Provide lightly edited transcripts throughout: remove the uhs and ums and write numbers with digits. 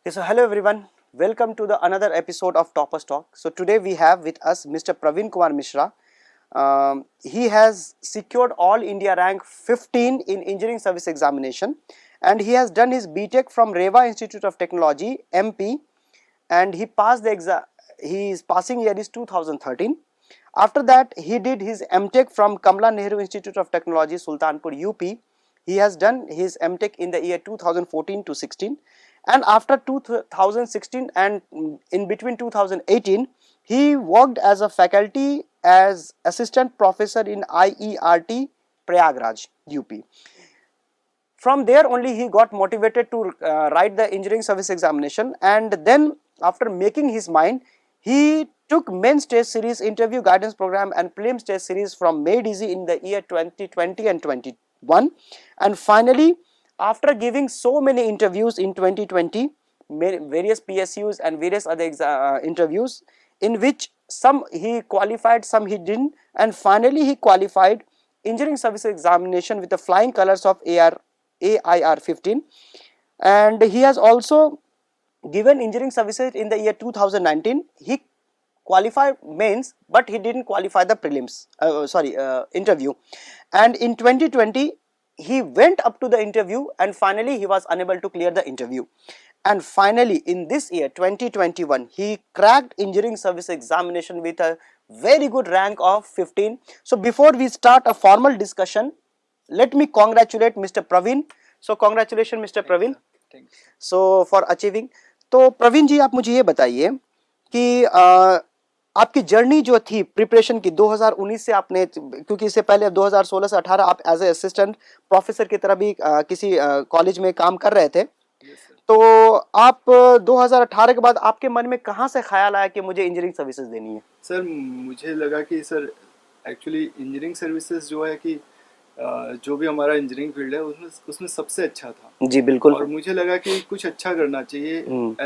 Okay, so hello everyone, welcome to the another episode of Toppers Talk. So today we have with us Mr. Praveen Kumar Mishra. He has secured all India rank 15 in engineering service examination, and he has done his BTech from Reva Institute of Technology MP, and he passed the exam. His passing year is 2013. After that he did his MTech from Kamla Nehru Institute of Technology, Sultanpur, UP. He has done his MTech in the year 2014 to 16, and after 2016 and in between 2018 he worked as a faculty as assistant professor in IERT Prayagraj, UP. From there only he got motivated to write the engineering service examination, and then after making his mind, he took mains test series, interview guidance program and prelims test series from Made Easy in the year 2020 and 21, and finally after giving so many interviews in 2020, various PSUs and various other interviews, in which some he qualified, some he didn't, and finally he qualified engineering service examination with the flying colors of AIR 15, and he has also given engineering services in the year 2019. He qualified mains, but he didn't qualify the prelims, interview, and in 2020 he went up to the interview and finally he was unable to clear the interview, and finally in this year 2021 he cracked engineering service examination with a very good rank of 15. So before we start a formal discussion, let me congratulate Mr. Praveen. So congratulations Mr. Praveen. So for achieving. तो प्रवीण जी, आप मुझे ये बताइए कि आपकी journey जो थी preparation की 2019 से आपने, क्योंकि इससे पहले 2016 से 18 आप एज ए असिस्टेंट प्रोफेसर की तरह भी किसी कॉलेज में काम कर रहे थे, तो आप 2018 के बाद आपके मन में कहाँ से ख्याल आया कि मुझे इंजीनियरिंग सर्विसेज देनी है? सर मुझे लगा कि सर एक्चुअली इंजीनियरिंग सर्विसेज जो है कि जो भी हमारा इंजीनियरिंग फील्ड है उसमें सबसे अच्छा था। जी बिल्कुल। और मुझे लगा कि कुछ अच्छा करना चाहिए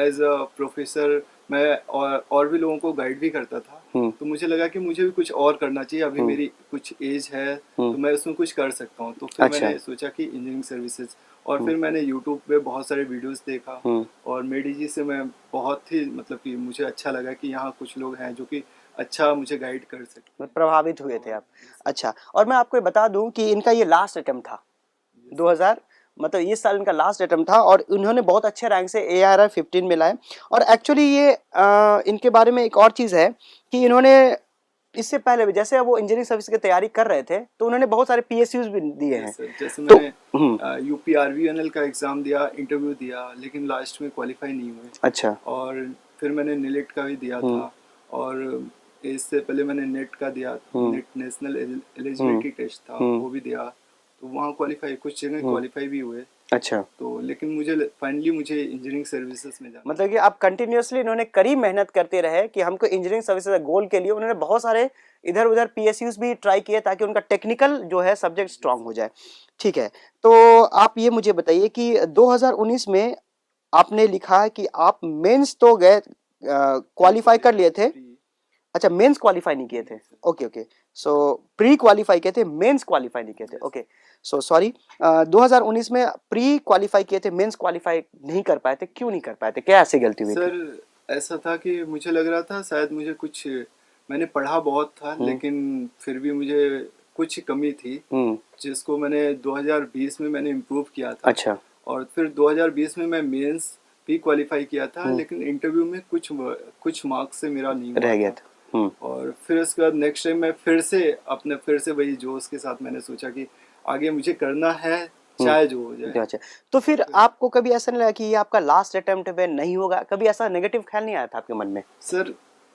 एज अ प्रोफेसर। मैं और भी लोगों को गाइड भी करता था, तो मुझे लगा कि मुझे भी कुछ और करना चाहिए। अभी मेरी कुछ एज है तो मैं उसमें कुछ कर सकता हूँ। तो फिर अच्छा। मैंने सोचा कि इंजीनियरिंग सर्विसेज, और फिर मैंने यूट्यूब पे बहुत सारे वीडियोस देखा और मेडी जी से मैं बहुत ही मतलब कि मुझे अच्छा लगा कि यहाँ कुछ लोग हैं जो कि अच्छा मुझे गाइड कर सकते। प्रभावित हुए थे आप? अच्छा, और मैं आपको बता दूं कि इनका ये लास्ट अटेम्प्ट था 2000, मतलब इस साल इनका लास्ट अटेम्प्ट था, और इन्होंने बहुत अच्छे रैंक से AIR 15 में लाए। और एक्चुअली ये इनके बारे में एक और चीज़ है कि इन्होंने इससे पहले भी, जैसे वो इंजीनियरिंग सर्विस की तैयारी कर रहे थे, तो उन्होंने बहुत सारे PSUs भी दिए हैं। जैसे मैंने UPRVNL का एग्जाम दिया, इंटरव्यू दिया, लेकिन लास्ट में क्वालिफाई नहीं हुए। अच्छा। और फिर मैंने नीलेट का भी दिया था, और इससे पहले मैंने नेट का दिया, नेट नेशनल एलिजिबिलिटी टेस्ट था, वो भी दिया, तो वहाँ क्वालिफाई, कुछ जगह क्वालिफाई भी हुए। अच्छा। तो लेकिन मुझे फाइनली इंजीनियरिंग सर्विसेज में जाना, मतलब कि आप कंटिन्यूअसली, इन्होंने कड़ी मेहनत करते रहे कि हमको इंजीनियरिंग सर्विसेज गोल के लिए उन्होंने बहुत सारे इधर उधर PSUs भी ट्राई किए ताकि उनका टेक्निकल जो है सब्जेक्ट स्ट्रांग हो जाए। ठीक है, तो आप ये मुझे बताइए कि 2019 में आपने लिखा है कि आप मेंस तो गए, क्वालिफाई कर लिए थे। अच्छा, मेंस क्वालिफाई नहीं किए थे। ओके ओके, सो प्री क्वालिफाई किए थे, मेंस क्वालिफाई नहीं किए थे। Okay, so sorry. 2019 में प्री क्वालिफाई किए थे, मेंस क्वालिफाई नहीं कर पाए थे, क्यों नहीं कर पाए थे? क्या ऐसी गलती हुई थी? सर ऐसा था कि मुझे लग रहा था शायद मुझे कुछ, मैंने पढ़ा बहुत था लेकिन फिर भी मुझे कुछ कमी थी, जिसको मैंने 2020 में मैंने इम्प्रूव किया था। अच्छा। और फिर 2020 में मैं मेंस भी क्वालिफाई किया था, लेकिन इंटरव्यू में कुछ मार्क्स से मेरा नहीं रह गया था। और फिर उसके बाद नेक्स्ट टाइम मैं फिर से वही जोश के साथ मैंने सोचा कि आगे मुझे करना है, चाहे जो हो जाए। अच्छा, तो फिर आपको कभी ऐसा नहीं लगा कि ये आपका लास्ट अटेम्प्ट में नहीं होगा? कभी ऐसा नेगेटिव ख्याल नहीं आया था आपके मन में? सर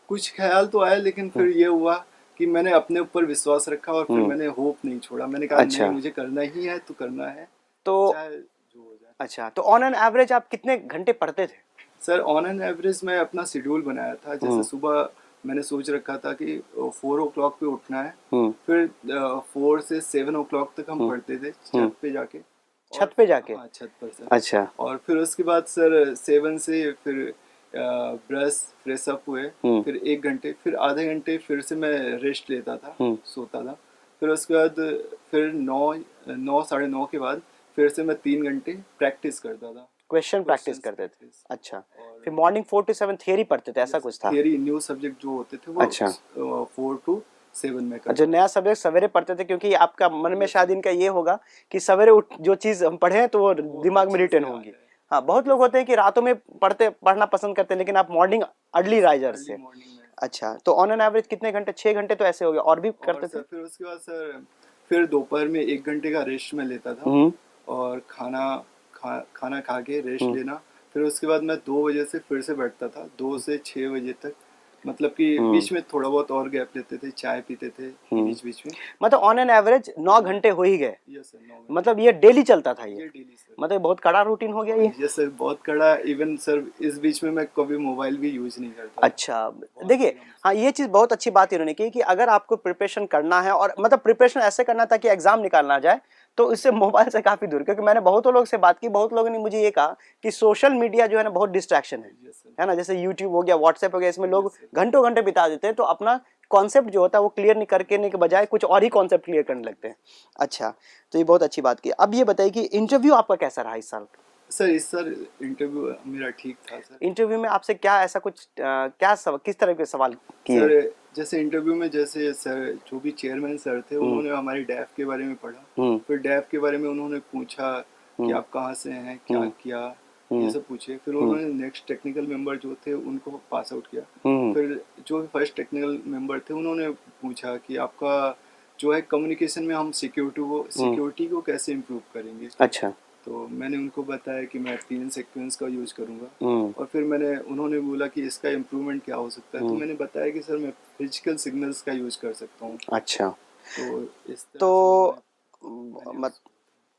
कुछ ख्याल तो आया, लेकिन फिर ये हुआ कि मैंने अपने ऊपर विश्वास रखा और फिर मैंने होप नहीं छोड़ा। मैंने कहा अच्छा, नहीं, मुझे करना ही है तो करना है, तो चाहे जो हो जाए। अच्छा, तो ऑन एन एवरेज आप कितने घंटे पढ़ते थे? सर ऑन एन एवरेज मैं अपना शेड्यूल बनाया था। जैसे सुबह मैंने सोच रखा था कि 4 o'clock पे उठना है, फिर 4 से 7 o'clock तक हम पढ़ते थे छत पे जाके। छत पे जाके? हाँ, छत पर सर। अच्छा। और फिर उसके बाद सर 7 से फिर ब्रश फ्रेश अप हुए, फिर 1 घंटे, फिर आधे घंटे फिर से मैं रेस्ट लेता था, सोता था। फिर उसके बाद फिर 9 साढ़े 9 के बाद फिर से मैं 3 घंटे प्रैक्टिस करता था। क्वेश्चन प्रैक्टिस करते थे। अच्छा, फिर मॉर्निंग 4 to 7 थियरी पढ़ते थे, ऐसा कुछ था? थियरी न्यू सब्जेक्ट जो होते थे वो अच्छा 4 to 7 में करते अच्छा, नया सब्जेक्ट सवेरे पढ़ते थे, क्योंकि आपका मन में शायद इनका ये होगा कि सवेरे उठ जो चीज़ हम पढ़े तो वो दिमाग में रिटेन होगी। हाँ, बहुत लोग होते हैं कि रातों में पढ़ना पसंद करते हैं, लेकिन आप मॉर्निंग अर्ली राइजर से। अच्छा, तो ऑन एन एवरेज कितने घंटे? 6 घंटे तो ऐसे हो गए, और भी करते थे? फिर उसके बाद सर फिर दोपहर में 1 घंटे का रेस्ट में लेता था, और खाना खा के रेस्ट लेना। फिर उसके बाद मैं 2 बजे से फिर से बैठता था, 2 से 6 बजे तक। मतलब कि बीच में थोड़ा बहुत और गैप लेते थे, चाय पीते थे बीच बीच में। मतलब ऑन एन एवरेज 9 घंटे हो ही गए। यस सर, 9 घंटे। मतलब ये डेली चलता था ये? Daily sir. मतलब बहुत कड़ा रूटीन हो गया ये? यस सर, बहुत कड़ा। इवन सर इस बीच में मैं कभी मोबाइल भी यूज नहीं करता। अच्छा, देखिए, हाँ, ये चीज़ बहुत अच्छी बात इन्होंने की कि अगर आपको प्रिपरेशन करना है, और मतलब प्रिपरेशन ऐसे करना ताकि एग्जाम निकालना जाए, तो इससे मोबाइल से काफ़ी दूर। क्योंकि मैंने बहुत लोगों से बात की, बहुत लोगों ने मुझे ये कहा कि सोशल मीडिया जो है ना बहुत डिस्ट्रैक्शन है ना, जैसे यूट्यूब हो गया, व्हाट्सएप हो गया, इसमें लोग घंटों घंटे बिता देते हैं, तो अपना कॉन्सेप्ट जो होता है वो क्लियर नहीं करने के बजाय कुछ और ही कॉन्सेप्ट क्लियर करने लगते हैं। अच्छा, तो ये बहुत अच्छी बात की। अब ये बताइए कि इंटरव्यू आपका कैसा रहा इस साल? सर इस सर इंटरव्यू मेरा ठीक था सर। इंटरव्यू में आपसे क्या ऐसा कुछ किस तरह के सवाल किए? सर जैसे इंटरव्यू में जैसे सर जो भी चेयरमैन सर थे उन्होंने हमारी डैफ के बारे में पढ़ा। फिर डैफ के बारे में उन्होंने पूछा कि आप कहाँ से हैं, क्या किया, ये सब पूछे। फिर उन्होंने नेक्स्ट टेक्निकल मेंबर जो थे उनको पास आउट किया। फिर जो फर्स्ट टेक्निकल मेंबर थे उन्होंने पूछा कि आपका जो है कम्युनिकेशन में हम सिक्योरिटी को कैसे इम्प्रूव करेंगे। अच्छा, तो मैंने उनको बताया कि मैं 3 सीक्वेंस का यूज करूंगा। और फिर उन्होंने बोला कि इसका इम्प्रूवमेंट क्या हो सकता है। तो मैंने बताया कि सर मैं फिजिकल सिग्नल्स का यूज कर सकता हूँ। अच्छा, तो इस तरह तो से मत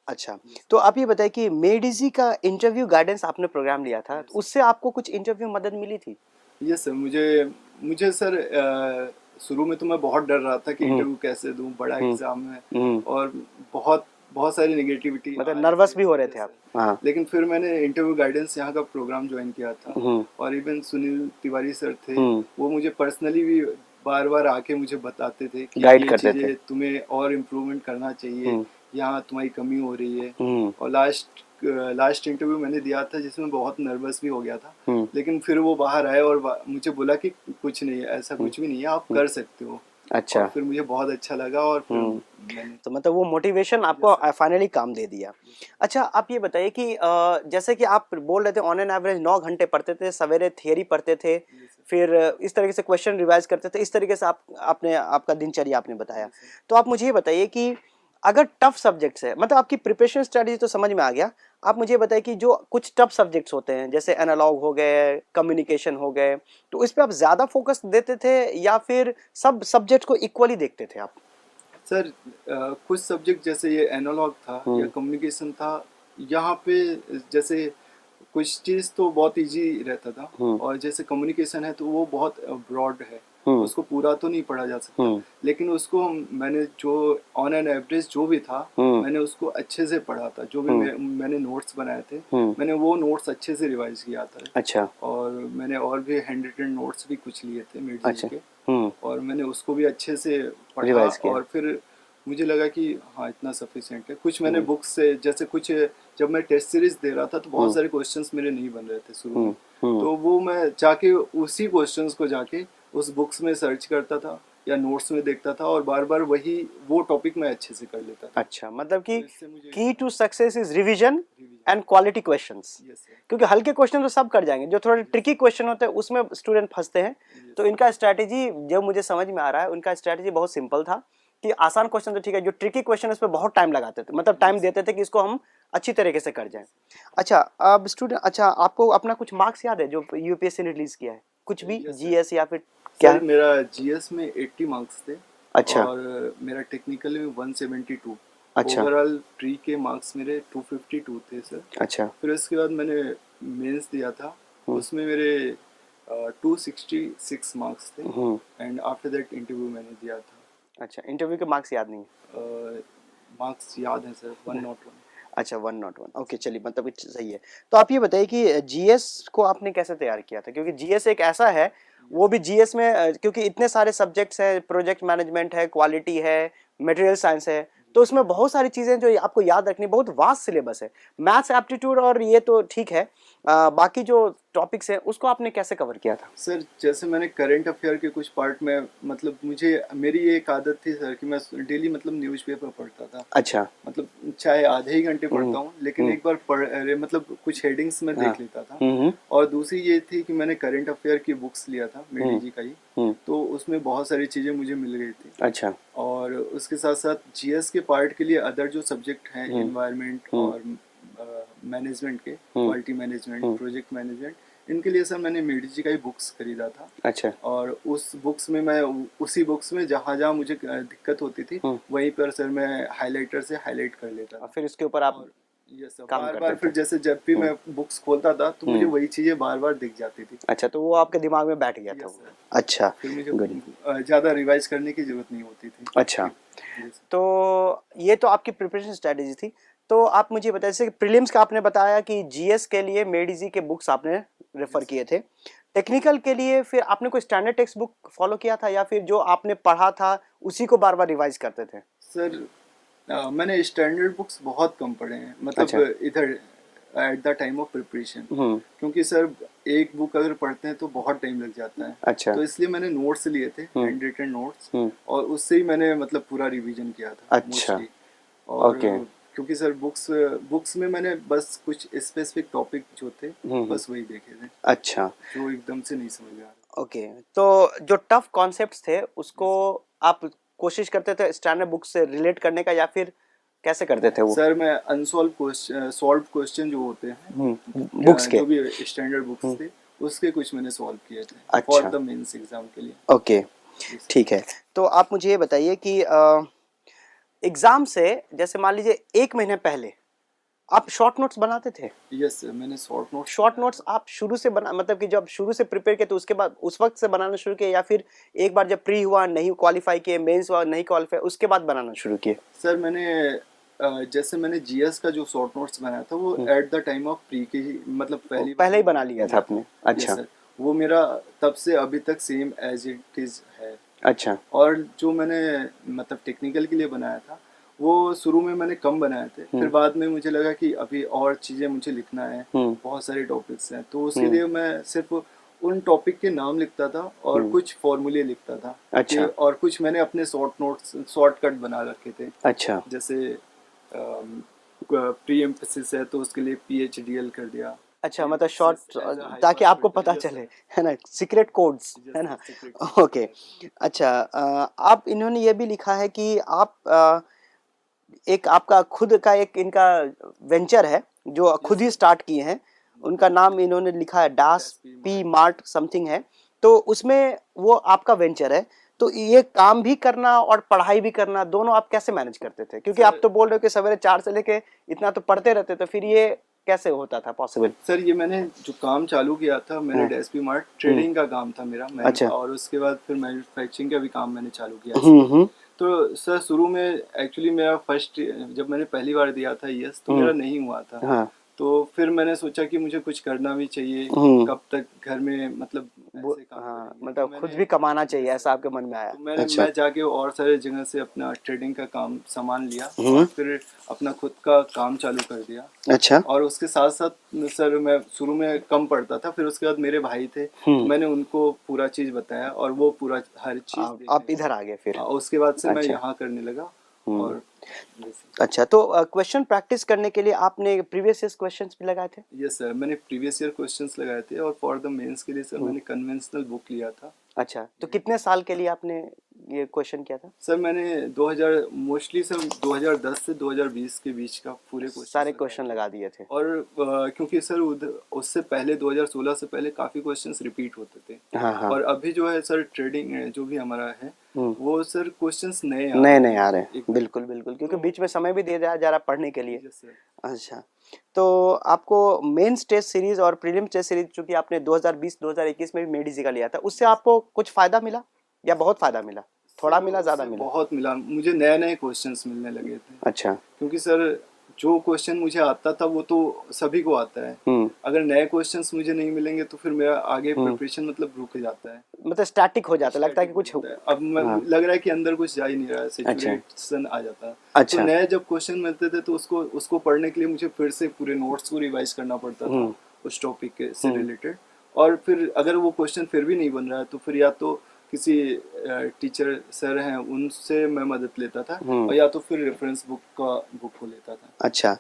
अच्छा, तो आप ये बताइए कि मेडिजी का इंटरव्यू गाइडेंस आपने प्रोग्राम लिया था, तो उससे आपको कुछ इंटरव्यू मदद मिली थी? यस सर, मुझे सर शुरू में तो मैं बहुत डर रहा था कि इंटरव्यू कैसे दूं, बड़ा एग्जाम है और बहुत बहुत सारी नेगेटिविटी, मतलब नर्वस भी हो रहे थे आप? हाँ। लेकिन फिर मैंने इंटरव्यू गाइडेंस यहाँ का प्रोग्राम ज्वाइन किया था, और इवन सुनील तिवारी सर थे, वो मुझे पर्सनली भी बार बार आके मुझे बताते थे कि गाइड ये करते थे। चीजें तुम्हें और इम्प्रूवमेंट करना चाहिए, यहाँ तुम्हारी कमी हो रही है। और लास्ट इंटरव्यू मैंने दिया था जिसमें बहुत नर्वस भी हो गया था, लेकिन फिर वो बाहर आए और मुझे बोला कि कुछ नहीं है, ऐसा कुछ भी नहीं है, आप कर सकते हो। अच्छा, और फिर मुझे बहुत अच्छा लगा, और फिर मैंने तो मतलब वो मोटिवेशन आपको फाइनली काम दे दिया। अच्छा, आप ये बताइए कि जैसे कि आप बोल रहे थे ऑन एन एवरेज 9 घंटे पढ़ते थे, सवेरे थियरी पढ़ते थे, फिर इस तरीके से क्वेश्चन रिवाइज करते थे, इस तरीके से आपने आपका दिनचर्या आपने बताया। तो आप मुझे ये बताइए कि अगर टफ सब्जेक्ट्स है, मतलब आपकी प्रिपरेशन स्ट्रेटजी तो समझ में आ गया, आप मुझे बताइए कि जो कुछ टफ सब्जेक्ट्स होते हैं जैसे एनालॉग हो गए, कम्युनिकेशन हो गए, तो इस पे आप ज़्यादा फोकस देते थे या फिर सब सब्जेक्ट को इक्वली देखते थे आप? सर कुछ सब्जेक्ट जैसे ये एनालॉग था या कम्युनिकेशन था, यहाँ पे जैसे कुछ चीज़ तो बहुत इजी रहता था, और जैसे कम्युनिकेशन है तो वो बहुत ब्रॉड है, उसको पूरा तो नहीं पढ़ा जा सकता, लेकिन उसको मैंने जो ऑन एन एवरेज जो भी था मैंने उसको अच्छे से पढ़ा था। जो भी मैंने नोट्स बनाए थे मैंने वो नोट्स अच्छे से रिवाइज किया था। अच्छा, और मैंने और भी हैंड रिटन नोट्स भी कुछ लिए थे मेडिजी के, और मैंने उसको भी अच्छे से पढ़ा, और फिर मुझे लगा कि हाँ इतना सफिशिएंट है। कुछ मैंने बुक्स से, जैसे कुछ जब मैं टेस्ट सीरीज दे रहा था तो बहुत सारे क्वेश्चंस मेरे नहीं बन रहे थे शुरू में, तो वो मैं जाके उसी क्वेश्चंस को जाके उस बुक्स में सर्च करता था या नोट्स में देखता था, और बार बार वो टॉपिक मैं अच्छे से कर लेता था। अच्छा, मतलब कि तो key to success is revision and quality questions. क्योंकि हल्के क्वेश्चन तो सब कर जाएंगे, जो थोड़े ट्रिकी क्वेश्चन होते हैं उसमें स्टूडेंट फंसते हैं। तो इनका स्ट्रैटेजी जो मुझे समझ में आ रहा है, उनका स्ट्रैटेजी बहुत सिंपल था कि आसान क्वेश्चन तो ठीक है, जो ट्रिकी क्वेश्चन उस पर बहुत टाइम लगाते थे, मतलब टाइम देते थे कि इसको हम अच्छी तरीके से कर जाएं। अच्छा, अब स्टूडेंट, अच्छा आपको अपना कुछ मार्क्स याद है जो यूपीएससी ने रिलीज किया है, कुछ भी जीएस या फिर क्या? सर मेरा जीएस में 80 मार्क्स थे। अच्छा, और मेरा टेक्निकल में 172। अच्छा, ओवरऑल प्री के मार्क्स मेरे 252 थे सर। अच्छा, फिर उसके बाद मैंने मेंस दिया था, उसमें मेरे 266 मार्क्स थे, एंड आफ्टर दैट इंटरव्यू मैंने दिया था। अच्छा, इंटरव्यू के मार्क्स याद नहीं है? मार्क्स याद है सर, 101। अच्छा, 101, ओके, चलिए, मतलब सही है। तो आप ये बताइए कि जीएस को आपने कैसे तैयार किया था, क्योंकि जीएस एक ऐसा है, वो भी जीएस में क्योंकि इतने सारे सब्जेक्ट्स हैं, प्रोजेक्ट मैनेजमेंट है, क्वालिटी है, मटेरियल साइंस है, तो उसमें बहुत सारी चीज़ें जो आपको याद रखनी, बहुत वास्ट सिलेबस है। मैथ्स, एप्टीट्यूड और ये तो ठीक है, बाकी जो टॉपिक्स हैं उसको आपने कैसे कवर किया था? सर जैसे मैंने करंट अफेयर के कुछ पार्ट में, मतलब मेरी एक आदत थी सर कि मैं डेली मतलब न्यूज़पेपर पढ़ता था। अच्छा। मतलब चाहे आधे ही घंटे पढ़ता हूँ, लेकिन एक बार मतलब कुछ हेडिंग्स में देख लेता था। और दूसरी ये थी कि मैंने करंट अफेयर की बुक्स लिया था, मेडी जी का ही, तो उसमें बहुत सारी चीज़ें मुझे मिल गई थी। अच्छा। और उसके साथ साथ जीएस के पार्ट के लिए अदर जो सब्जेक्ट हैं, एनवायरनमेंट और मैनेजमेंट के, क्वालिटी मैनेजमेंट, प्रोजेक्ट मैनेजमेंट, इनके लिए सर मैंने मेडी जी का ही बुक्स खरीदा था। अच्छा। और उस बुक्स में मैं उसी बुक्स में जहाँ जहाँ मुझे दिक्कत होती थी वहीं पर सर मैं हाइलाइटर से हाईलाइट कर लेता था। फिर इसके ऊपर आप यस सर, काम बार करते बार थे। फिर जैसे जब भी मैं बुक्स खोलता था तो मुझे वही चीज़ें बार बार दिख जाती थी। अच्छा, तो वो आपके दिमाग में बैठ गया था वो। अच्छा, फिर मुझे ज़्यादा रिवाइज करने की जरूरत नहीं होती थी। अच्छा, तो ये तो आपकी प्रिपरेशन स्ट्रेटेजी थी। तो आप मुझे बताइए, जैसे प्रीलिम्स का आपने बताया कि जीएस के लिए मेडी जी के बुक्स आपने रेफर किए थे, टेक्निकल के लिए फिर आपने कोई स्टैंडर्ड टेक्स्ट बुक फॉलो किया था या फिर जो आपने पढ़ा था उसी को बार बार रिवाइज करते थे? सर मैंने स्टैंडर्ड बुक्स बहुत कम पढ़े हैं, मतलब अच्छा। इधर at the time of preparation, क्योंकि सर एक बुक अगर पढ़ते हैं तो बहुत टाइम लग जाता है। अच्छा। तो इसलिए मैंने नोट्स लिए थे, हैंड रिटन नोट्स, और उससे ही मैंने मतलब पूरा रिवीजन किया था। अच्छा। मोस्टली। और ओके। क्योंकि सर बुक्स में मैंने बस कुछ स्पेसिफिक टॉपिक जो थे बस वही देखे थे। अच्छा। जो एकदम से नहीं समझ में आ रहा। ओके, तो जो टफ कॉन्सेप्ट्स थे उसको आप कोशिश करते थे स्टैंडर्ड बुक से रिलेट करने का या फिर कैसे करते थे वो? सर मैं सॉल्व क्वेश्चन जो होते हैं बुक्स के? जो भी स्टैंडर्ड बुक्स थे उसके कुछ मैंने सॉल्व किए थे अच्छा। फॉर द मेंस एग्जाम के लिए। ओके, ठीक है। तो आप मुझे ये बताइए कि एग्जाम से जैसे मान लीजिए एक महीने पहले आप शॉर्ट नोट्स बनाते थे? यस सर, मैंने शॉर्ट नोट्स आप शुरू से बना, मतलब कि जब शुरू से प्रिपेयर किए तो उसके बाद उस वक्त से बनाना शुरू किए या फिर एक बार जब प्री हुआ नहीं क्वालिफाई किए, मेंस हुआ नहीं क्वालिफाई, उसके बाद बनाना शुरू किए? सर मैंने जैसे मैंने जीएस का जो शॉर्ट नोट्स बनाया था वो at the time of pre के ही, मतलब पहले ही बना लिया था आपने? अच्छा। सर वो मेरा तब से अभी तक सेम एज इट इज है। अच्छा। और जो मैंने मतलब टेक्निकल के लिए बनाया था वो शुरू में मैंने कम बनाए थे, फिर बाद में मुझे लगा कि अभी और चीज़ें मुझे लिखना है, बहुत सारे टॉपिक्स हैं, तो उसके लिए मैं सिर्फ उन टॉपिक के नाम लिखता था और कुछ फॉर्मूले लिखता था। अच्छा। और कुछ मैंने अपने शॉर्टकट बना रखे थे। अच्छा। जैसे प्री एम्फेसिस है तो उसके लिए PHDL कर दिया। अच्छा, मतलब शॉर्ट, ताकि आपको पता चले, है ना, सीक्रेट कोड्स, है ना? ओके। अच्छा, आप इन्होंने ये भी लिखा है कि आप एक आपका खुद का एक इनका वेंचर है जो खुद ही स्टार्ट किए हैं, उनका नाम इन्होंने लिखा है डास पी मार्ट समथिंग है, तो उसमें वो आपका वेंचर है। तो ये काम भी करना और पढ़ाई भी करना दोनों आप कैसे मैनेज करते थे? क्योंकि आप तो बोल रहे हो कि सवेरे 4 से लेके इतना तो पढ़ते रहते, तो फिर ये कैसे होता था पॉसिबल? सर ये मैंने जो काम चालू किया था, मैंने डेस्पी मार्ट ट्रेडिंग का काम था मेरा। अच्छा। और उसके बाद फिर मैन्युफैक्चरिंग का भी काम मैंने चालू किया। तो सर शुरू में एक्चुअली मेरा फर्स्ट, जब मैंने पहली बार दिया था यस, तो मेरा नहीं हुआ था। हाँ। तो फिर मैंने सोचा कि मुझे कुछ करना भी चाहिए, कब तक घर में मतलब ऐसे काम करेंगे। मतलब खुद भी कमाना चाहिए, ऐसा आपके मन में आया? तो मैं जाके और सारे जगह से अपना ट्रेडिंग का काम सामान लिया और फिर अपना खुद का काम चालू कर दिया। अच्छा। और उसके साथ साथ सर मैं शुरू में कम पढ़ता था, फिर उसके बाद मेरे भाई थे, तो मैंने उनको पूरा चीज़ बताया और वो पूरा हर चीज़ आप इधर आ गए फिर? उसके बाद से मैं यहाँ करने लगा। और अच्छा, तो क्वेश्चन प्रैक्टिस करने के लिए आपने प्रीवियस ईयर क्वेश्चंस भी लगाए थे? यस सर, मैंने प्रीवियस ईयर क्वेश्चंस लगाए थे और फॉर द मेंस के लिए सर मैंने कन्वेंशनल बुक लिया था। अच्छा, तो कितने साल के लिए आपने ये क्वेश्चन किया था? सर मैंने 2000 मोस्टली सर 2010 से 2020 के बीच का पूरे सारे क्वेश्चन लगा दिए थे। और क्योंकि सर उससे पहले 2016 से पहले काफ़ी क्वेश्चंस रिपीट होते थे। हाँ। और अभी जो है सर ट्रेडिंग जो भी हमारा है वो सर क्वेश्चंस नए आ रहे हैं। बिल्कुल बिल्कुल, क्योंकि बीच में समय भी दिया जा रहा पढ़ने के लिए। अच्छा, तो आपको मेंस टेस्ट सीरीज और प्रीलिम्स टेस्ट सीरीज चूंकि आपने 2020-2021 में भी मेडिजी का लिया था, उससे आपको कुछ फायदा मिला या बहुत फायदा मिला? थोड़ा मिला, ज्यादा मिला? बहुत मिला, मुझे नए नए क्वेश्चंस मिलने लगे थे। अच्छा। क्योंकि सर जो क्वेश्चन मुझे आता था वो तो सभी को आता है। अगर नए क्वेश्चंस मुझे नहीं मिलेंगे तो फिर मेरा आगे प्रिपरेशन मतलब रुक जाता है, मतलब स्टैटिक हो जाता है, लगता है कि कुछ अब लग रहा है कि अंदर कुछ जा ही नहीं रहा है, सिचुएशन आ जाता है। तो नए जब क्वेश्चन मिलते थे तो उसको पढ़ने के लिए मुझे फिर से पूरे नोट्स को रिवाइज करना पड़ता था उस टॉपिक से रिलेटेड। और फिर अगर वो क्वेश्चन फिर भी नहीं बन रहा है तो फिर या तो किसी टीचर सर हैं उनसे मैं मदद लेता था, और या तो फिर रेफरेंस बुक को लेता था। अच्छा,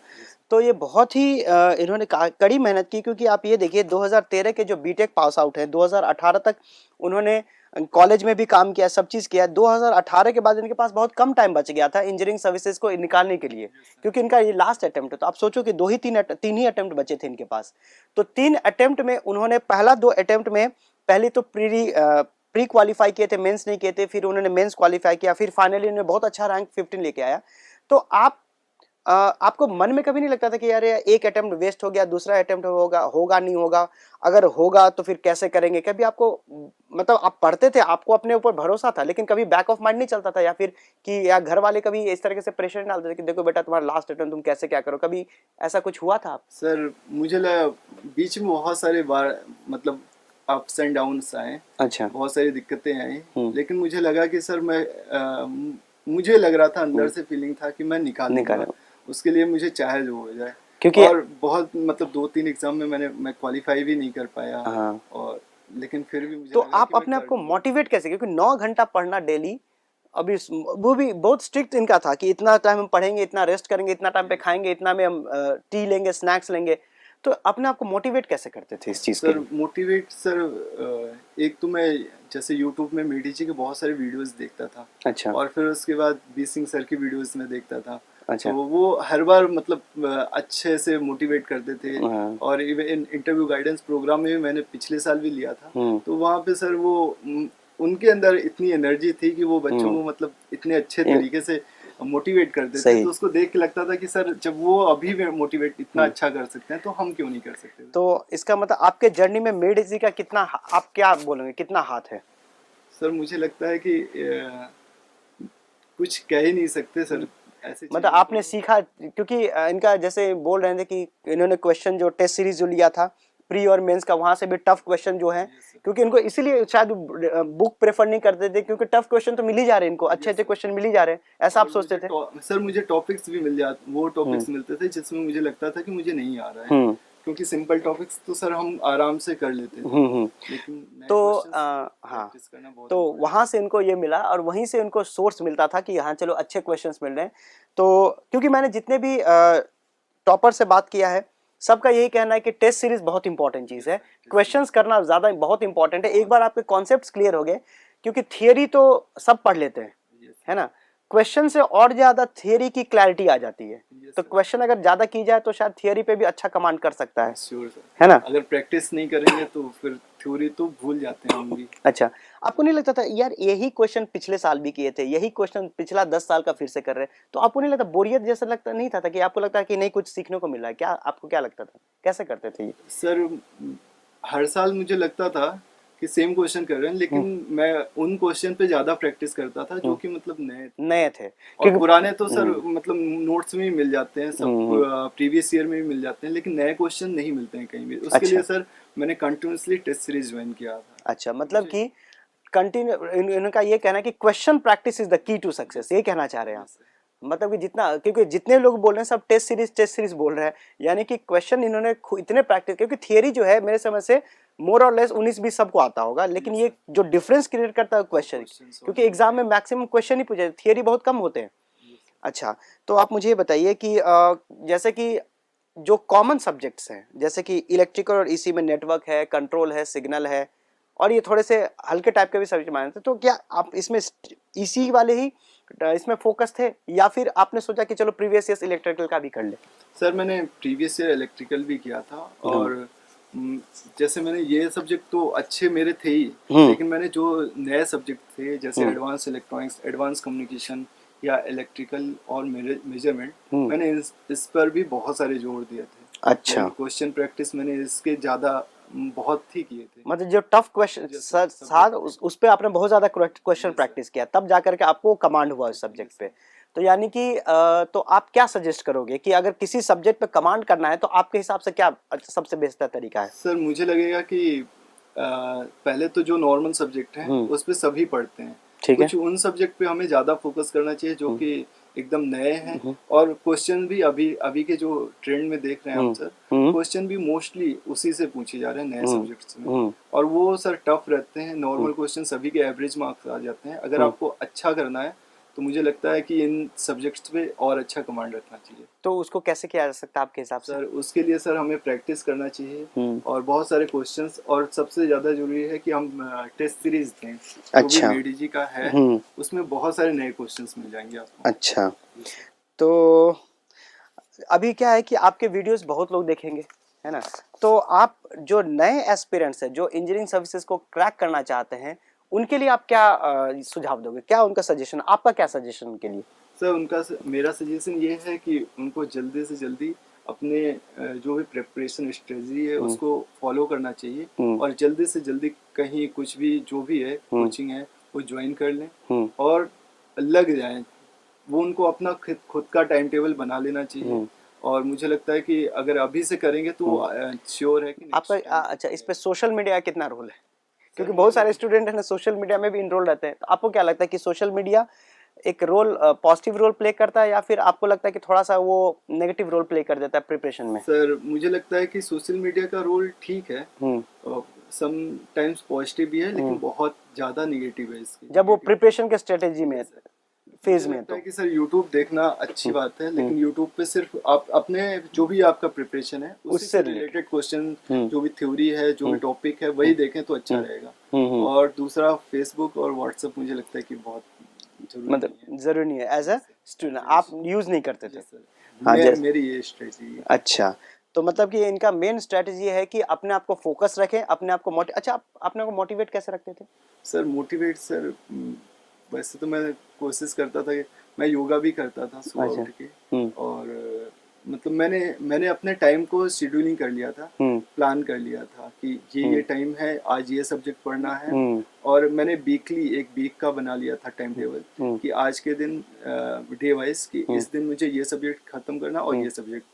तो ये बहुत ही इन्होंने कड़ी मेहनत की, क्योंकि आप ये देखिए 2013 के जो बीटेक पास आउट है, 2018 तक उन्होंने कॉलेज में भी काम किया, सब चीज़ किया। 2018 के बाद इनके पास बहुत कम टाइम बच गया था इंजीनियरिंग सर्विसेज को निकालने के लिए, क्योंकि इनका ये लास्ट अटेम्प्ट है। तो आप सोचो कि तीन ही अटेम्प्ट बचे थे इनके पास। तो 3 अटेम्प्ट में उन्होंने पहला 2 अटेम्प्ट में पहले तो प्री क्वालिफाई किए थे, मेंस नहीं किए थे, फिर उन्होंने मेंस क्वालिफाई किया, फिर फाइनली उन्होंने बहुत अच्छा रैंक 15 लेके आया। तो आपको मन में कभी नहीं लगता था कि यार एक अटेम्प्ट वेस्ट हो गया, दूसरा अटेम्प्ट होगा नहीं होगा, अगर होगा तो फिर कैसे करेंगे? कभी आपको मतलब आप पढ़ते थे, आपको अपने ऊपर भरोसा था, लेकिन कभी बैक ऑफ माइंड नहीं चलता था, या फिर कि या घर वाले कभी इस तरह से प्रेशर डालते थे कि देखो बेटा तुम्हारा लास्ट अटेम्प्ट, तुम कैसे क्या करो? कभी ऐसा कुछ हुआ था? सर मुझे लगा बीच में बहुत सारे बार मतलब अप्स एंड डाउन्स आए। अच्छा, बहुत सारी दिक्कतें आई, लेकिन मुझे लगा कि सर मुझे लग रहा था, अंदर से फीलिंग था कि मैं निकाल उसके लिए मुझे चाहे जो हो जाए। क्योंकि और बहुत मतलब 2-3 एग्जाम में मैं क्वालिफाई भी नहीं कर पाया। और लेकिन फिर भी मुझे तो आप अपने आप को मोटिवेट कैसे, क्योंकि 9 घंटा पढ़ना डेली, अभी वो भी बहुत स्ट्रिक्ट इनका था कि इतना टाइम हम पढ़ेंगे, इतना रेस्ट करेंगे, इतना टाइम पे खाएंगे, इतना में हम टी लेंगे, स्नैक्स लेंगे। तो अपने आप को मोटिवेट कैसे करते थे इस चीज के लिए? मोटिवेट सर, एक तो मैं जैसे यूट्यूब में मेडी जी के बहुत सारे वीडियोस देखता था। अच्छा। और फिर उसके बाद बी सिंह सर की वीडियोस में देखता था। अच्छा। तो वो हर बार मतलब अच्छे से मोटिवेट करते थे। और इवन इंटरव्यू गाइडेंस प्रोग्राम में भी मैंने पिछले साल भी लिया था। तो वहाँ पे सर वो उनके अंदर इतनी एनर्जी थी कि वो बच्चों को मतलब इतने अच्छे तरीके से मोटिवेट करते थे। तो उसको देख के लगता था कि सर जब वो अभी भी मोटिवेट इतना अच्छा कर सकते हैं तो हम क्यों नहीं कर सकते? तो इसका मतलब आपके जर्नी में मेड जी का कितना, आप क्या बोलेंगे, कितना हाथ है? सर मुझे लगता है कि कुछ कह ही नहीं सकते सर, ऐसे मतलब आपने सीखा, क्योंकि इनका जैसे बोल रहे थे कि इन्होंने क्वेश्चन जो टेस्ट सीरीज जो लिया था प्री और मेंस का, वहां से भी टफ क्वेश्चन जो है, क्योंकि इनको इसीलिए शायद बुक प्रेफर नहीं करते थे, क्योंकि टफ क्वेश्चन तो मिल ही जा रहे हैं इनको, अच्छे अच्छे क्वेश्चन मिल ही जा रहे हैं, ऐसा आप सोचते थे? सर मुझे टॉपिक्स भी मिल जाते, वो टॉपिक्स मिलते थे जिसमें मुझे लगता था कि मुझे नहीं आ रहा है, क्योंकि सिंपल टॉपिक्स तो सर हम आराम से कर लेते थे। लेकिन तो हाँ, तो वहां से इनको ये मिला, और वहीं से इनको सोर्स मिलता था कि हाँ चलो अच्छे क्वेश्चंस मिल रहे हैं। तो क्योंकि मैंने जितने भी टॉपर से बात किया है, सबका यही कहना है कि टेस्ट सीरीज बहुत इंपॉर्टेंट चीज है, क्वेश्चंस करना ज्यादा बहुत इंपॉर्टेंट है। एक बार आपके कॉन्सेप्ट्स क्लियर हो गए, क्योंकि थियरी तो सब पढ़ लेते हैं, है ना, क्वेश्चन से और ज्यादा थियरी की क्लैरिटी आ जाती है। तो क्वेश्चन अगर ज्यादा की जाए तो शायद थियरी पे भी अच्छा कमांड कर सकता है, है ना? अगर प्रैक्टिस नहीं करेंगे तो फिर थ्योरी तो भूल जाते हैं हम भी। अच्छा, आपको नहीं लगता था यार यही क्वेश्चन पिछले साल भी किए थे, यही क्वेश्चन पिछला 10 साल का फिर से कर रहे हैं, तो आपको नहीं लगता बोरियत जैसा लगता नहीं था कि आपको लगता है कि नहीं कुछ सीखने को मिल रहा है? क्या आपको क्या लगता था, कैसे करते थे ये? सर हर साल मुझे लगता था कि सेम क्वेश्चन कर रहे हैं, लेकिन मैं उन क्वेश्चन पे ज्यादा प्रैक्टिस करता था जो कि मतलब नए थे। और पुराने तो सर मतलब नोट्स में ही मिल जाते हैं, सब प्रीवियस ईयर में भी मिल जाते हैं, लेकिन नए क्वेश्चन नहीं मिलते हैं कहीं भी। उसके लिए सर मैंने कंटिन्यूअसली टेस्ट सीरीज ज्वाइन किया था। अच्छा, मतलब कि कंटिन्यू, इनका ये कहना है कि question practice is the key to success, ये कहना चाह रहे हैं आप? मतलब कि जितना, क्योंकि जितने लोग बोल रहे हैं सब टेस्ट सीरीज बोल रहे हैं, यानी कि क्वेश्चन इन्होंने इतने प्रैक्टिस, क्योंकि थियरी जो है मेरे समझ से मोर और लेस 19-20 सबको आता होगा, लेकिन ये जो डिफरेंस क्रिएट करता है क्वेश्चन, क्योंकि एग्जाम में मैक्सिमम क्वेश्चन ही पूछे, थियरी बहुत कम होते हैं। अच्छा, तो आप मुझे ये बताइए कि जैसे कि जो कॉमन सब्जेक्ट्स हैं, जैसे कि इलेक्ट्रिकल और इसी में नेटवर्क है, कंट्रोल है, सिग्नल है, और ये थोड़े से हल्के टाइप के भी सब्जेक्ट माने थे, तो क्या आप इसमें इसी वाले ही इसमें फोकस थे, या फिर आपने सोचा कि चलो प्रीवियस ईयर इलेक्ट्रिकल का भी कर ले? सर मैंने प्रीवियस ईयर इलेक्ट्रिकल भी किया था, और जैसे मैंने ये सब्जेक्ट तो अच्छे मेरे थे ही, लेकिन मैंने जो नए सब्जेक्ट थे जैसे एडवांस इलेक्ट्रॉनिक्स, एडवांस कम्युनिकेशन या इलेक्ट्रिकल और मेजरमेंट, मैंने इस पर भी बहुत सारे जोर दिए थे। अच्छा, क्वेश्चन प्रैक्टिस मैंने इसके ज्यादा बहुत ही किए थे। मतलब जो टफ क्वेश्चन सर उस पे आपने बहुत ज्यादा क्वेश्चन प्रैक्टिस किया, तब जाकर के आपको कमांड हुआ उस सब्जेक्ट पे। तो यानी कि तो आप क्या सजेस्ट करोगे कि अगर किसी सब्जेक्ट पे कमांड करना है तो आपके हिसाब से क्या सबसे बेहतर तरीका है? सर मुझे लगेगा कि पहले तो जो नॉर्मल सब्जेक्ट है उस पे सभी पढ़ते हैं, ठीक है। कुछ उन सब्जेक्ट पे हमें ज़्यादा फोकस करना चाहिए जो कि एकदम नए हैं, और क्वेश्चन भी अभी अभी के जो ट्रेंड में देख रहे हैं हम सर, क्वेश्चन भी मोस्टली उसी से पूछे जा रहे हैं नए सब्जेक्ट्स में, और वो सर टफ रहते हैं। नॉर्मल क्वेश्चन सभी के एवरेज मार्क्स आ जाते हैं। अगर आपको अच्छा करना है तो मुझे लगता है कि इन सब्जेक्ट्स पे और अच्छा कमांड रखना चाहिए। तो उसको कैसे किया जा सकता है आपके हिसाब से? सर उसके लिए सर हमें प्रैक्टिस करना चाहिए और बहुत सारे क्वेश्चंस, और सबसे ज़्यादा जरूरी है कि हम टेस्ट सीरीज दें। अच्छा। जो भी मेडी जी का है उसमें बहुत सारे नए क्वेश्चंस मिल जाएंगे आपको। अच्छा, तो अभी क्या है कि आपके वीडियोस बहुत लोग देखेंगे, है ना? तो आप जो नए एस्पिरेंट्स हैं जो इंजीनियरिंग सर्विसेज को क्रैक करना चाहते हैं उनके लिए आप क्या सुझाव दोगे? क्या उनका सजेशन, आपका क्या सजेशन उनके लिए? सर मेरा सजेशन ये है कि उनको जल्दी से जल्दी अपने जो भी प्रिपरेशन स्ट्रेटजी है उसको फॉलो करना चाहिए, और जल्दी से जल्दी कहीं कुछ भी जो भी है कोचिंग है वो ज्वाइन कर लें और लग जाएं। वो उनको अपना खुद का टाइम टेबल बना लेना चाहिए, और मुझे लगता है कि अगर अभी से करेंगे तो श्योर है कि आपका अच्छा, इस पे सोशल मीडिया का कितना रोल है? क्योंकि बहुत सारे स्टूडेंट है ना सोशल मीडिया में भी इनरोल रहते हैं, तो आपको क्या लगता है कि सोशल मीडिया एक रोल पॉजिटिव रोल प्ले करता है या फिर आपको लगता है कि थोड़ा सा वो नेगेटिव रोल प्ले कर देता है प्रिपरेशन में? सर मुझे लगता है कि सोशल मीडिया का रोल ठीक है, सम टाइम्स पॉजिटिव भी है, लेकिन बहुत ज्यादा नेगेटिव है इसकी। जब वो प्रिपरेशन के स्ट्रेटेजी में फेज में तो कि सर यूट्यूब देखना अच्छी बात है, लेकिन यूट्यूब पे सिर्फ आप अपने जो भी आपका प्रिपरेशन है उससे रिलेटेड क्वेश्चन, जो भी थ्योरी है, जो भी टॉपिक है वही देखें तो अच्छा रहेगा। और दूसरा फेसबुक और व्हाट्सएप मुझे लगता है कि बहुत मतलब जरूरी नहीं है। एज अ स्टूडेंट आप यूज नहीं करते थे? हाँ, मेरी ये स्ट्रेटजी है। अच्छा, तो मतलब कि इनका मेन स्ट्रेटजी है कि अपने आप को फोकस रखें, अपने आप को अच्छा, आप अपने को मोटिवेट कैसे रखते थे? सर मोटिवेट सर वैसे तो मैं कोशिश करता था कि मैं योगा भी करता था सुबह उठ के, और मतलब मैंने अपने टाइम को शेड्यूलिंग कर लिया था, प्लान कर लिया था कि ये टाइम है, आज ये सब्जेक्ट पढ़ना है, और मैंने वीकली एक वीक का बना लिया था टाइम टेबल कि आज के दिन डे वाइज कि इस दिन मुझे ये सब्जेक्ट खत्म करना और ये सब्जेक्ट।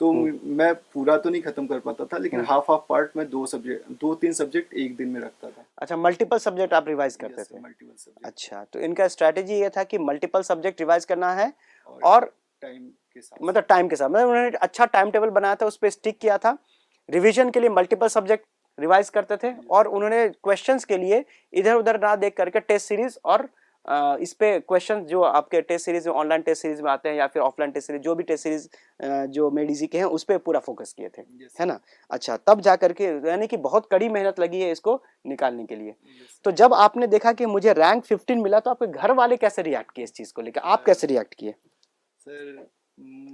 तो मैं पूरा तो नहीं खत्म कर पाता था, लेकिन हाफ पार्ट में 2-3 सब्जेक्ट एक दिन में रखता था। अच्छा, मल्टीपल सब्जेक्ट आप रिवाइज करते थे? Multiple subject. अच्छा, तो इनका स्ट्रेटेजी ये था कि मल्टीपल सब्जेक्ट रिवाइज करना है और टाइम के साथ, मतलब टाइम के साथ, मतलब उन्होंने अच्छा टाइम टेबल बनाया था, उस पर स्टिक किया था। रिवीजन के लिए मल्टीपल सब्जेक्ट रिवाइज करते थे और उन्होंने क्वेश्चंस के लिए इधर उधर ना देख करके टेस्ट सीरीज और इस पे क्वेश्चन जो आपके टेस्ट सीरीज में, ऑनलाइन टेस्ट सीरीज में आते हैं या फिर ऑफलाइन टेस्ट सीरीज, जो भी टेस्ट सीरीज जो मेडीजी के हैं उस पे पूरा फोकस किए थे, है ना? अच्छा, तब जा करके यानी कि बहुत कड़ी मेहनत लगी है इसको निकालने के लिए। तो जब आपने देखा कि मुझे रैंक 15 मिला तो आपके घर वाले कैसे रिएक्ट किए इस चीज को लेकर? आप कैसे रिएक्ट किए? सर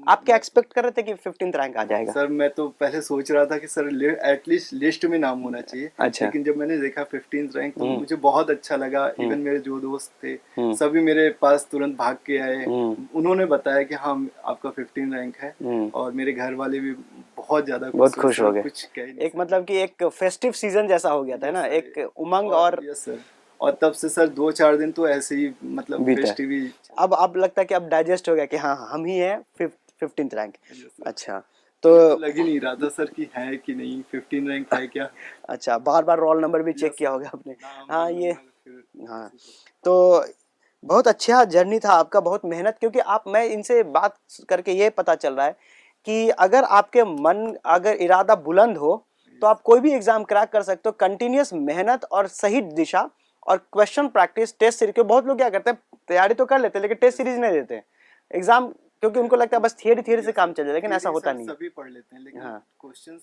आप क्या एक्सपेक्ट कर रहे थे कि 15th रैंक आ जाएगा? सर मैं तो पहले सोच रहा था कि सर एटलीस्ट लिस्ट में नाम होना चाहिए। अच्छा। लेकिन जब मैंने देखा 15th रैंक तो मुझे बहुत अच्छा लगा। इवन मेरे जो दोस्त थे सभी मेरे पास तुरंत भाग के आए, उन्होंने बताया कि हाँ आपका 15 रैंक है, और मेरे घर वाले भी बहुत खुश हो गए। कुछ एक मतलब कि एक फेस्टिव सीजन जैसा हो गया था ना, एक उमंग। और यस सर, और तब से सर 2-4 दिन तो ऐसे ही मतलब फेस्टिव ही। अब लगता है कि अब डाइजेस्ट हो गया कि हाँ हम ही हैं 15th रैंक। अच्छा, तो लग ही नहीं रहा था सर कि है कि नहीं 15 रैंक है क्या। अच्छा, बार बार रोल नंबर भी चेक किया होगा आपने? हाँ ये, हाँ, तो बहुत अच्छा जर्नी था आपका, बहुत मेहनत। क्योंकि आप, मैं इनसे बात करके ये पता चल रहा है कि अगर आपके मन, अगर इरादा बुलंद हो तो आप कोई भी एग्जाम क्रैक कर सकते हो। कंटिन्यूस मेहनत और सही दिशा और क्वेश्चन प्रैक्टिस, टेस्ट सीरीज। बहुत लोग क्या करते हैं, तैयारी तो कर लेते हैं लेकिन टेस्ट सीरीज नहीं देते एग्जाम, क्योंकि उनको लगता है बस थियरी से काम चल जाए, लेकिन ऐसा होता नहीं है। सभी पढ़ लेते हैं, लेकिन हाँ,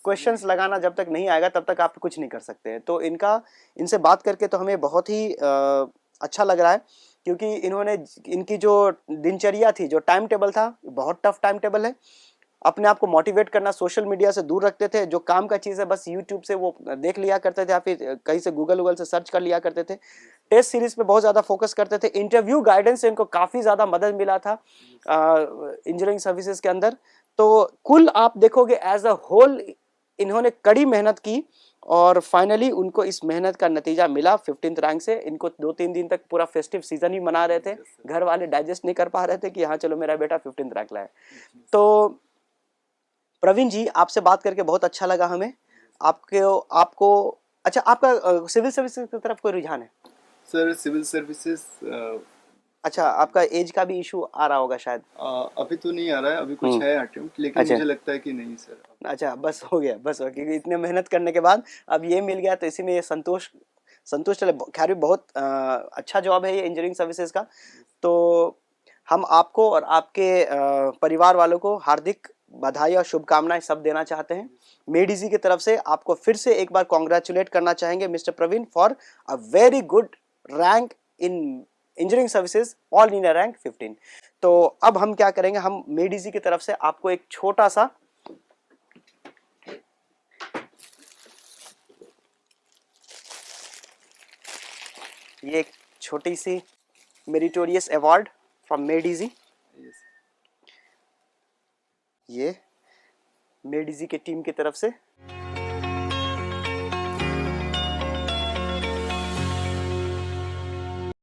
क्वेश्चंस लगाना जब तक नहीं आएगा तब तक आप कुछ नहीं कर सकते। तो इनसे बात करके तो हमें बहुत ही अच्छा लग रहा है, क्योंकि इन्होंने, इनकी जो दिनचर्या थी, जो टाइम टेबल था, बहुत टफ टाइम टेबल है। अपने आप को मोटिवेट करना, सोशल मीडिया से दूर रखते थे। जो काम का चीज़ है बस यूट्यूब से वो देख लिया करते थे या फिर कहीं से गूगल से सर्च कर लिया करते थे। टेस्ट सीरीज पे बहुत ज़्यादा फोकस करते थे। इंटरव्यू गाइडेंस से इनको काफ़ी ज़्यादा मदद मिला था इंजीनियरिंग सर्विसेज के अंदर। तो कुल आप देखोगे एज अ होल इन्होंने कड़ी मेहनत की और फाइनली उनको इस मेहनत का नतीजा मिला 15th रैंक से। इनको 2-3 दिन तक पूरा फेस्टिव सीजन ही मना रहे थे, घर वाले डाइजेस्ट नहीं कर पा रहे थे कि हाँ चलो मेरा बेटा 15th रैंक लाए। तो प्रवीण जी, आपसे बात करके बहुत अच्छा लगा हमें। आपको अच्छा, आपका सिविल सर्विसेज की तरफ कोई रुझान है? सर सिविल सर्विसेज अच्छा, आपका एज का भी इशू आ रहा होगा शायद। अभी तो नहीं आ रहा है, अभी कुछ है अटेम्प्ट, लेकिन अच्छा। मुझे लगता है कि नहीं सर। अच्छा, बस हो गया, बस हो गया, क्योंकि इतने मेहनत करने के बाद अब ये मिल गया तो इसी में ये संतुष्ट है। खैर भी बहुत अच्छा जॉब है ये इंजीनियरिंग सर्विसेज का। तो हम आपको और आपके परिवार वालों को हार्दिक बधाई और शुभकामनाएं सब देना चाहते हैं। मेडिजी की तरफ से आपको फिर से एक बार कॉन्ग्रेचुलेट करना चाहेंगे mister Praveen for a very good rank in engineering services, all India rank 15। तो अब हम क्या करेंगे, हम मेडिजी की तरफ से आपको एक छोटा सा ये एक छोटी सी मेरिटोरियस अवार्ड फ्रॉम मेडिजी, ये मेडिजी के टीम की तरफ से